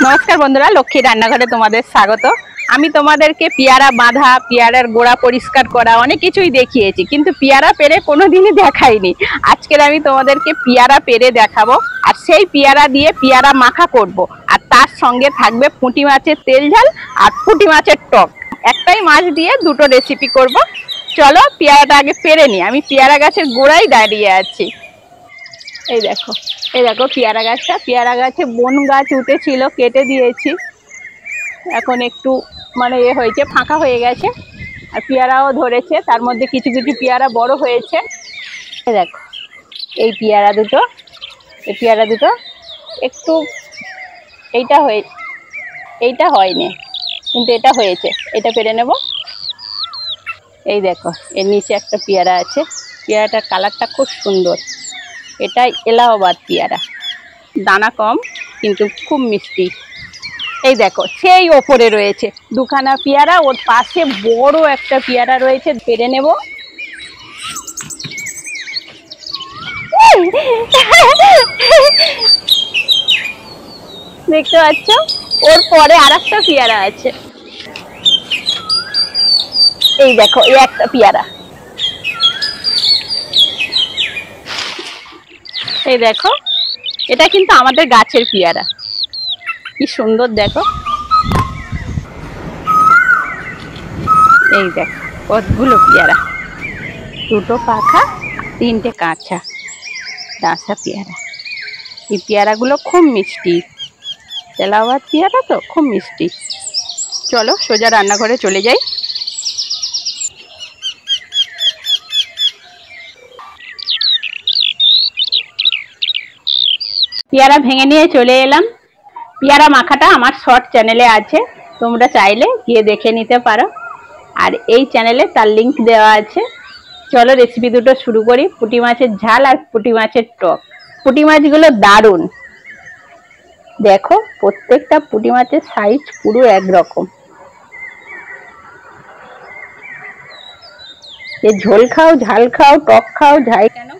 नमस्कार बंधुरा लक्ष्मी रान्नाघरे तुम्हादेर स्वागत। आमी तोमादेरके पियारा बाँधा पियारार गोड़ा परिष्कार करा अनेक किछुई देखिएछि किन्तु पियारा पेरे कोनोदिनই देखाइনি। आजकेर आमी तोमादेरके पियारा पेरे देखाबो और सेई पियारा दिए पियारा माखा करब और तार संगे थाकबे पुঁটি माछेर तेल झाल और पुঁটি माछेर टक। एकटाई माछ दिए दुटो रेसिपि करब। चलो पियाराटा आगे पेरे निই। आमी पियारा गाछेर गोड़ाय दाঁড়িয়ে आछि। এই দেখো পেয়ারা গাছটা, পেয়ারা গাছে বন গাছ উঠেছিল, কেটে দিয়েছি। এখন একটু মানে হয়েছে, ফাঁকা হয়ে গেছে আর পেয়ারাও ধরেছে। তার মধ্যে কিছু কিছু পেয়ারা বড় হয়েছে। দেখো এই পেয়ারা দুটো একটু এইটা হয়নি কিন্তু এটা হয়েছে, এটা পেরে নেব। এই দেখো এর নিচে একটা পেয়ারা আছে, পেয়ারাটার কালারটা খুব সুন্দর। এটাই এলাহাবাদ পেয়ারা, দানা কম কিন্তু খুব মিষ্টি। এই দেখো সেই ওপরে রয়েছে দুখানা পেয়ারা, ওর পাশে বড় একটা পেয়ারা রয়েছে, পেরে নেব। দেখতে পাচ্ছ ওর পরে আরেকটা পেয়ারা আছে। এই দেখো এই একটা পেয়ারা, এই দেখো এটা কিন্তু আমাদের গাছের পেয়ারা, কি সুন্দর দেখো। এই দেখো কতগুলো পেয়ারা, দুটো পাকা তিনটে কাঁচা ডাঁসা পেয়ারা। এই পেয়ারাগুলো খুব মিষ্টি, এলাহাবাদ পেয়ারা তো খুব মিষ্টি। চলো সোজা রান্নাঘরে চলে যাই। পেয়ারা ভেঙে নিয়ে চলে এলাম। পেয়ারা মাখাটা আমার শর্ট চ্যানেলে আছে, তোমরা চাইলে গিয়ে দেখে নিতে পারো, আর এই চ্যানেলে তার লিংক দেওয়া আছে। চলো রেসিপি দুটো শুরু করি। পুঁটি মাছের ঝাল আর পুঁটি মাছের টক। পুঁটি মাছগুলো দারুণ, দেখো প্রত্যেকটা পুঁটি মাছের সাইজ পুরো একরকম। এ ঝোল খাও, ঝাল খাও, টক খাও, যাই কেন।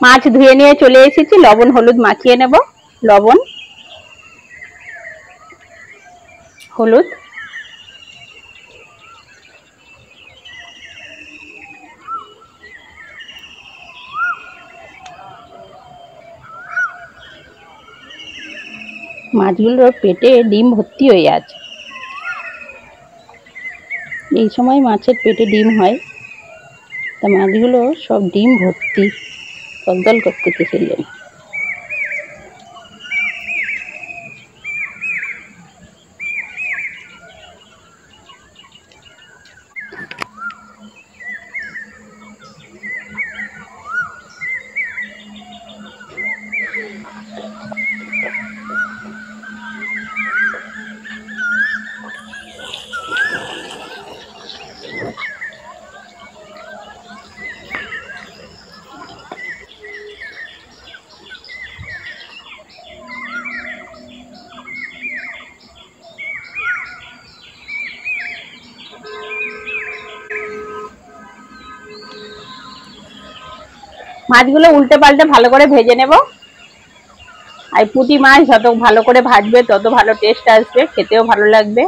মাছ ধুয়ে নিয়ে চলে এসেছি, লবণ হলুদ মাখিয়ে নেব। লবণ হলুদ মাছগুলোর পেটে ডিম ভর্তি হয়ে আছে। এই সময় মাছের পেটে ডিম হয়, তা মাছগুলো সব ডিম ভর্তি, দলদল করতেছিলেন। মাছগুলো উল্টে পাল্টে ভালো করে ভেজে নেব। আর পুঁটি মাছ যত ভালো করে ভাজবে তত ভালো টেস্ট আসবে, খেতেও ভালো লাগবে।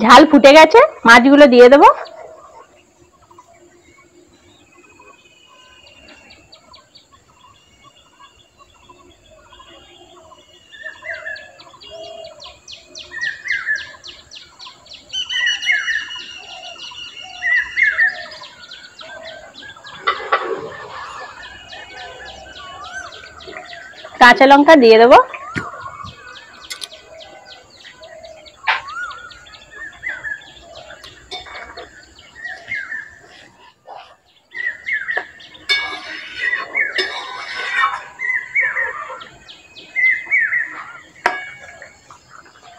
ঝাল ফুটে গেছে, মাছগুলো দিয়ে দেবো। কাঁচা লঙ্কা দিয়ে দেবো।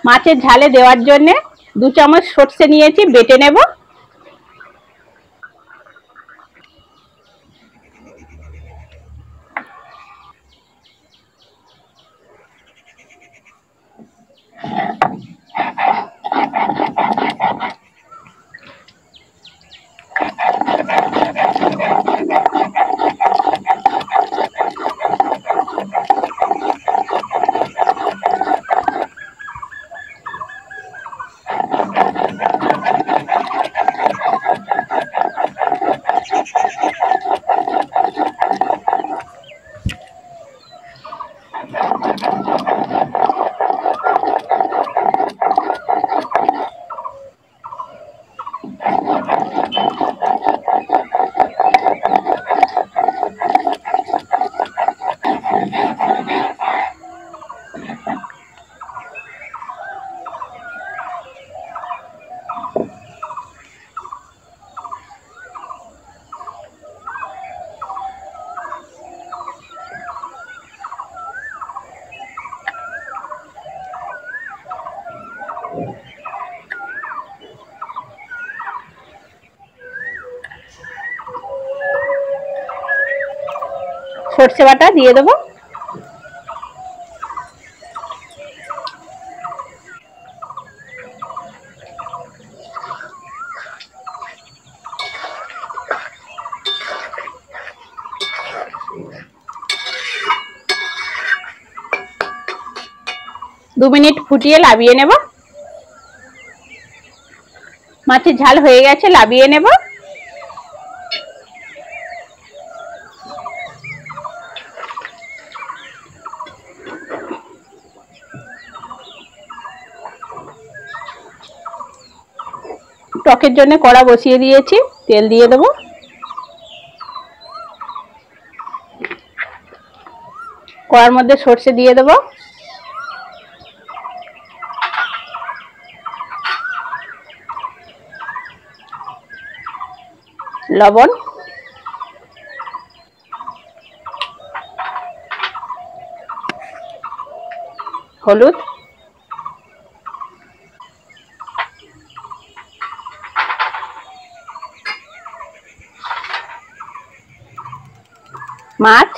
মাছের ঝালে দেওয়ার জন্য 2 চামচ সর্ষে নিয়েছি, বেটে নেব। সর্ষে বাটা দিয়ে দেবো। দু মিনিট ফুটিয়ে লাবিয়ে নেব। মাছের ঝাল হয়ে গেছে, লাবিয়ে নেব। টকের জন্য কড়া বসিয়ে দিয়েছি, তেল দিয়ে দেবো। কড়ার মধ্যে সর্ষে দিয়ে দেবো। লবণ, হলুদ, মাছ,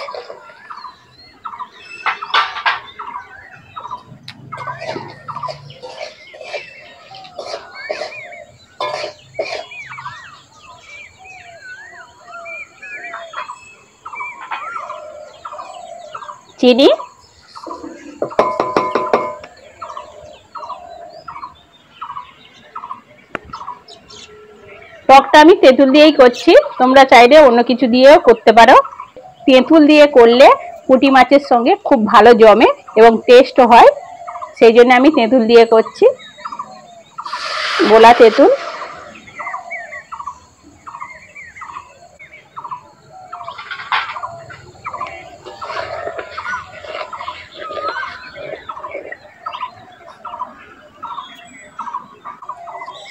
চিনি, টকটা আমি তেঁতুল দিয়েই করছি, তোমরা চাইলে অন্য কিছু দিয়েও করতে পারো। তেঁতুল দিয়ে করলে পুঁটি মাছের সঙ্গে খুব ভালো জমে এবং টেস্টও হয়, সেই জন্য আমি তেঁতুল দিয়ে করছি, গোলা তেঁতুল।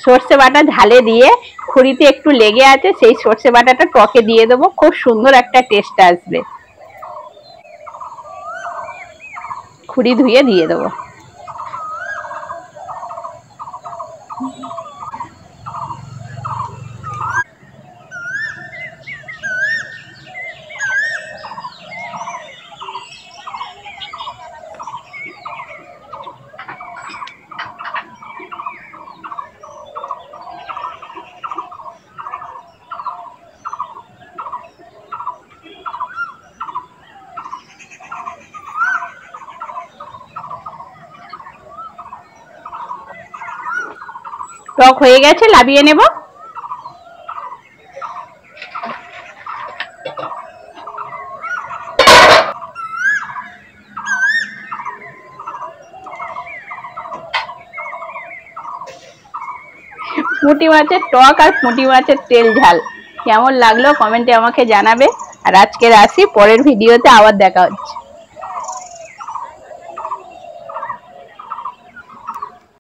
সর্ষে বাটা ঝালে দিয়ে খুঁড়িতে একটু লেগে আছে, সেই সর্ষে বাটাটা টকে দিয়ে দেবো, খুব সুন্দর একটা টেস্ট আসবে। খুঁড়ি ধুয়ে দিয়ে দেবো। টক হয়ে গেছে, নামিয়ে নেব। পুঁটি মাছের টক আর পুঁটি মাছের তেল ঝাল কেমন লাগলো কমেন্টে আমাকে জানাবে। আর আজকের আসি, পরের ভিডিওতে আবার দেখা হচ্ছে।